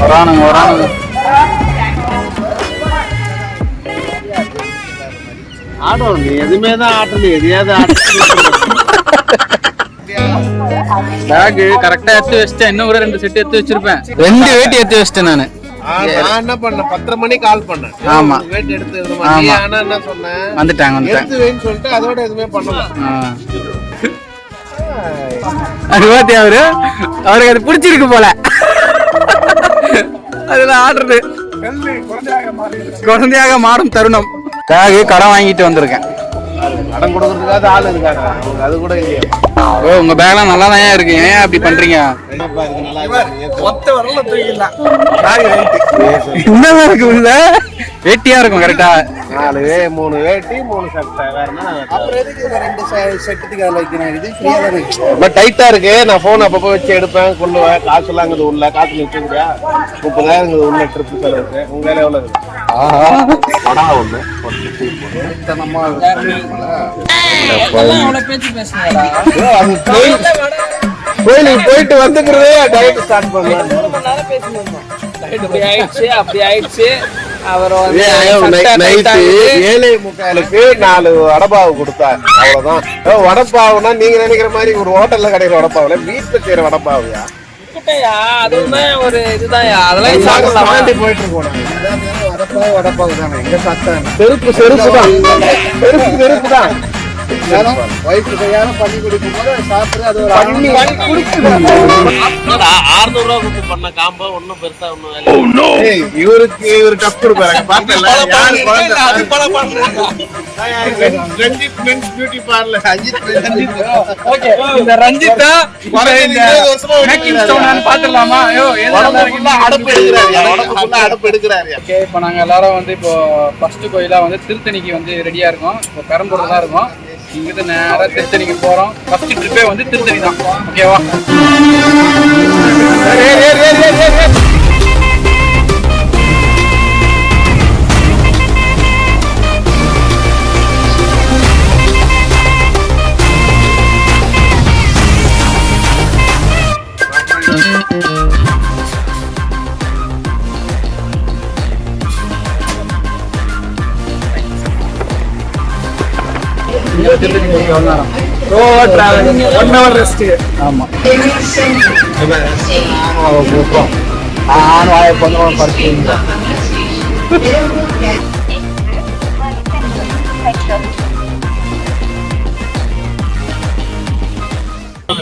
வரானுங்க வரானுங்க. ஆடும் நீ எதுவுமே தான் ஆட்டணும், எதையாவது பேக் கரெக்டா எடுத்து வச்சிட்டேன். இன்னும் கூட 2 செட் எடுத்து வச்சிருப்பேன். 2 வேட்டி எடுத்து வச்சிட்டேன் நானு. நான் என்ன பண்ணேன், 10:30 மணி கால் பண்ணேன். ஆமா வேட்டி எடுத்து ஆனா என்ன சொன்னேன், வந்துட்டாங்க எடுத்து வைன்னு சொல்லிட்டு அதோட எதுவுமே பண்ணல. அது பாத்தி அவருக்கு அது பிடிச்சிருக்கு போல. அதுல ஆடுறது குழந்தையாக மாறும் தருணம். பேக் கடன் வாங்கிட்டு வந்திருக்கேன். கடன் கொடுக்கறதுக்காக ஆள் இருக்காங்க, அது கூட இல்லையா? ஓ உங்க பேக்லாம் நல்லா தான் இருக்கு, ஏன் அப்படி பண்றீங்க? என்னதான் இருக்கு உள்ள? வேட்டியா இருக்கும் கரெக்டா. 3 வேட்டி 3 சட்டை. வேற என்ன அப்புறம் எதுக்கு 2 செட்டுக்கு அதுல வைக்கிறேன்? இது ஃப்ரீயா தான் இருக்கு. ரொம்ப டைட்டா இருக்கு. நான் போன் அப்பப்போ வச்சு எடுப்பேன், கொள்ளுவேன். காசுலாம் அங்கே உள்ள காசு வச்சுக்கிறியா? 30,000 உள்ள ட்ரிப் செலவுக்கு. உங்க வேலை எவ்வளவு இருக்கு? படா ஒண்ணு கோயிலுக்கு போயிட்டு வந்துக்கிறதே டயட் ஸ்டார்ட் பண்ணுவேன். அப்படி ஆயிடுச்சு. அவர் 7:45க்கு 4 வடப்பாவு கொடுத்தாரு. அவ்வளவுதான். வடப்பாவுனா நீங்க நினைக்கிற மாதிரி ஒரு ஹோட்டல்ல கிடைக்கிற வடப்பாவுல, வீட்டுல செய்யற வடப்பாவுயா. ஒரு இதுதான் அதெல்லாம் போயிட்டு இருக்கோம். வடப்பாவு தானே எங்க சாப்பிட்டா செருப்பு தான். செருப்பு தான். வயிற்று கையால பண்ணி குடிக்கும் போது சாப்பிடுறது அது ஒரு 600 ரூபா கொடுத்து பண்ண காம்போ. ஒன்னும் பெருசா ஒண்ணும் இவரு டப் கொடுப்பாரு. இப்போ நாங்க எல்லாரும் வந்து இப்போ ஃபர்ஸ்ட் கோயிலா வந்து திருத்தணிக்கு வந்து ரெடியா இருக்கோம். இப்போ பெரம்பூர்ல தான் இருக்கோம். இங்கிருந்து நேரா திருத்தணிக்கு போறோம். ஃபர்ஸ்ட் ட்ரிப்பே வந்து திருத்தணி தான். ஓகேவா? One hour rest. ஆமா நான் வாயை கொஞ்சம் படுத்துங்க.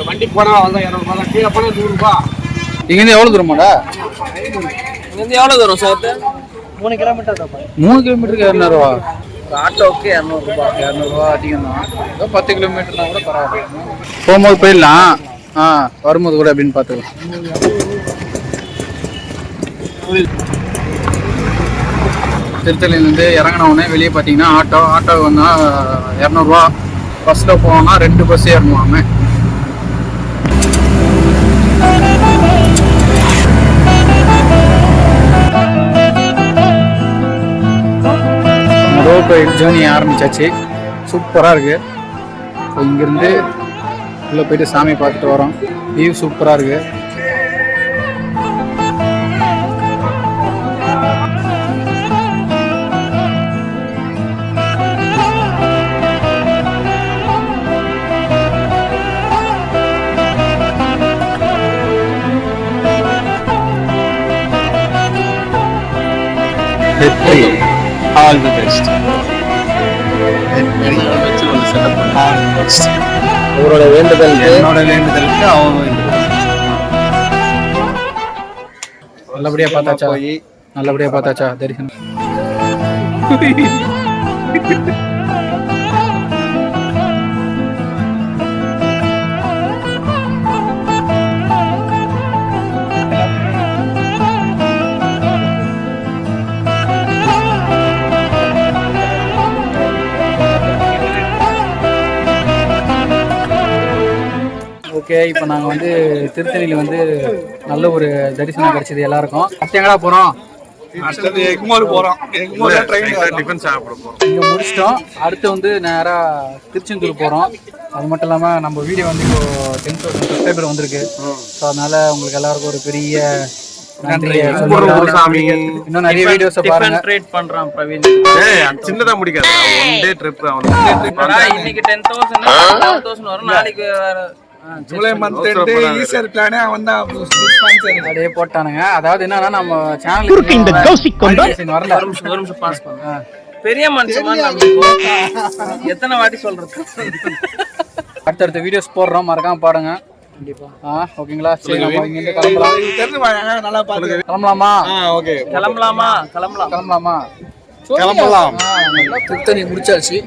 வண்டி போனா வந்து 200 ரூபாய், கீழே போனா 100 ரூபாய். இங்கிருந்து எவ்வளவு தூரமாடா? இங்கிருந்து எவ்வளவு தூரம் சார்? 3 கிலோமீட்டர் தான். 3 கிலோமீட்டருக்கு 200 ரூபா. ஆட்டோக்கு 200 ரூபாய். 200 ரூபா அதிகம் தான். 10 கிலோமீட்டர்னா கூட பரவாயில்ல. போகும்போது போயிடலாம், வரும்போது கூட அப்படின்னு பார்த்துக்கலாம். திருத்தணிலேருந்து இறங்கின உடனே வெளியே பார்த்தீங்கன்னா ஆட்டோ வந்தால் 200 ரூபா. பஸ்ஸில் போனோம்னா 2 பஸ் ஏறணுவாங்க. கோயில் ஜேர்னி ஆரம்பிச்சாச்சு. சூப்பராக இருக்கு. ஸோ இங்கேருந்து உள்ளே போயிட்டு சாமி பார்த்துட்டு வரோம். வியூ சூப்பராக இருக்கு. All the best. அவரோட வேண்டுதலுக்கு என்னோட வேண்டுதலுக்கு அவங்க நல்லபடியா பார்த்தாச்சா தரிசனம். ஓகே, இப்போ நாங்கள் வந்து திருத்தணியில் வந்து நல்ல ஒரு தரிசனம் கிடைச்சது எல்லாருக்கும். எங்கடா போகிறோம்? அடுத்தது எக்மோர் போறோம். எக்மோர்ல ட்ரெயின் டிஃபன் சாப்பிட போறோம். இங்கே முடிச்சிட்டோம். அடுத்து வந்து நேராக திருச்செந்தூர் போகிறோம். அது மட்டும் இல்லாமல் நம்ம வீடியோ வந்து இப்போ 10,000 சப்ஸ்கிரைபர் வந்திருக்கு. ஸோ அதனால உங்களுக்கு எல்லாருக்கும் ஒரு பெரிய நன்றி. சாமி இன்னும் நிறைய வீடியோஸை பாருங்க. ட்ரேட் பண்றான் பிரவீன். சின்னதா முடிக்காது. ஒன் டே ட்ரிப் இன்னைக்கு 10,000 11,000 வரும். நாளைக்கு வேற ஜூலை மந்த் ஈஸியர் பிளானே அவன் தான் ஸ்பான்சர். அப்படியே போட்டானுங்க. அதாவது என்னன்னா நம்ம சேனலுக்கு வரல. ஒரு நிமிஷம் பாஸ் பண்ணு. பெரிய மனுஷன் எத்தனை வாட்டி சொல்றது. அடுத்தடுத்த வீடியோஸ் போடுறோம், மறக்காம பாருங்க. கண்டிப்பா. ஓகேங்களா? சரி, நம்ம இங்கிருந்து கிளம்பலாம். தெரிஞ்சு வாங்க, நல்லா பாருங்க. கிளம்பலாமா? ஓகே, கிளம்பலாமா? கிளம்பலாம். திருத்தணி முடிச்சாச்சு.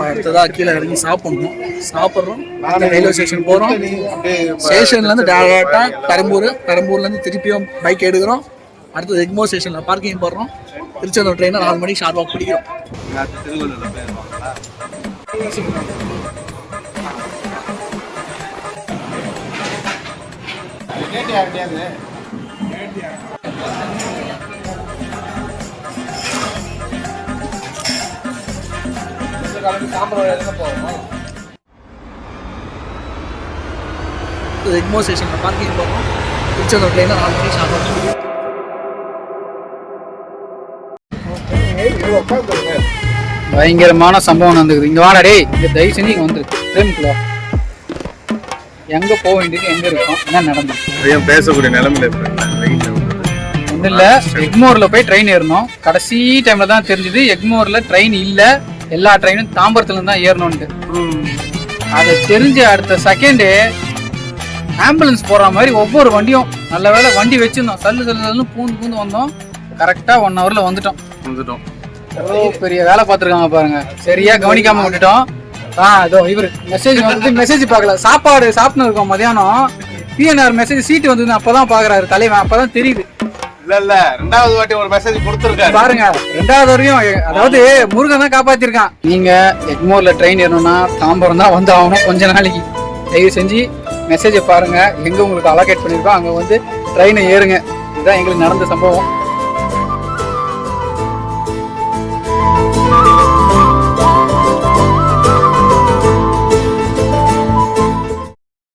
அடுத்ததா கீழே இறங்கி சாப்பிடணும். சாப்பிட்றோம். ரயில்வே ஸ்டேஷன் போகிறோம். ஸ்டேஷன்லேருந்து டேரக்டாக பெரம்பூர்லேருந்து திருப்பியும் பைக் எடுக்கிறோம். அடுத்தது எக்மோர் ஸ்டேஷனில் பார்க்கிங் போடுறோம். திருச்செந்தூர் ட்ரெயினை 4 மணிக்கு ஷார்ப்பாக பிடிக்கிறோம். எக்மோர் ஸ்டேஷனில் பார்க்கிங் போடுறோம். திருச்செந்தூர் ட்ரெயினை 4 மணிக்கு ஷார்ப்பாக பிடிக்கிறோம். பயங்கரமான சம்பவம் நடந்துக்குது. இங்க வாடா டேய். இங்க தயவு செஞ்சு இங்க வந்து ஃப்ரேம்குள்ள எங்க போக வேண்டியது, எங்க இருக்கோம், என்ன நடந்தது பேசக்கூடிய நிலைமையில ஒன்றும் இல்லை. எக்மோர்ல போய் ட்ரெயின் ஏறணும். கடைசி டைம்ல தான் தெரிஞ்சது எக்மோர்ல ட்ரெயின் இல்ல. எல்லா ட்ரெயினும் தாம்பரத்துல இருந்து தான் ஏறணும்ட்டு. அதை தெரிஞ்ச அடுத்த செகண்டு ஆம்புலன்ஸ் போற மாதிரி ஒவ்வொரு வண்டியும், நல்ல வேலை வண்டி வச்சிருந்தோம், சல்லு பூந்து வந்தோம். கரெக்டா 1 ஹவர்ல வந்துட்டோம். பெரிய வேலை பார்த்துருக்காங்க பாருங்க. சரியா கவனிக்காம விட்டுட்டோம். இதோ இவரு மெசேஜ் பார்க்கல. சாப்பாடு சாப்பிட்டு இருக்கோம் மதியானம். பிஎன்ஆர் மெசேஜ் சீட்டு வந்தது அப்பதான் பாக்குறாரு தலைவன். அப்பதான் தெரியுது. இல்ல 2வது வாட்டி ஒரு மெசேஜ் கொடுத்துருக்காரு பாருங்க. 2வது வரையும் அதாவது முருகன் தான் காப்பாத்திருக்கான். நீங்க எக்மோர்ல ட்ரெயின் ஏறணும்னா தாம்பரம் தான் வந்து ஆகணும் கொஞ்ச நாளைக்கு. தயவு செஞ்சு மெசேஜை பாருங்க. எங்க உங்களுக்கு அலோகேட் பண்ணிருக்கோம் அங்க வந்து ட்ரெயினை ஏறுங்க. இதுதான் எங்களுக்கு நடந்த சம்பவம்.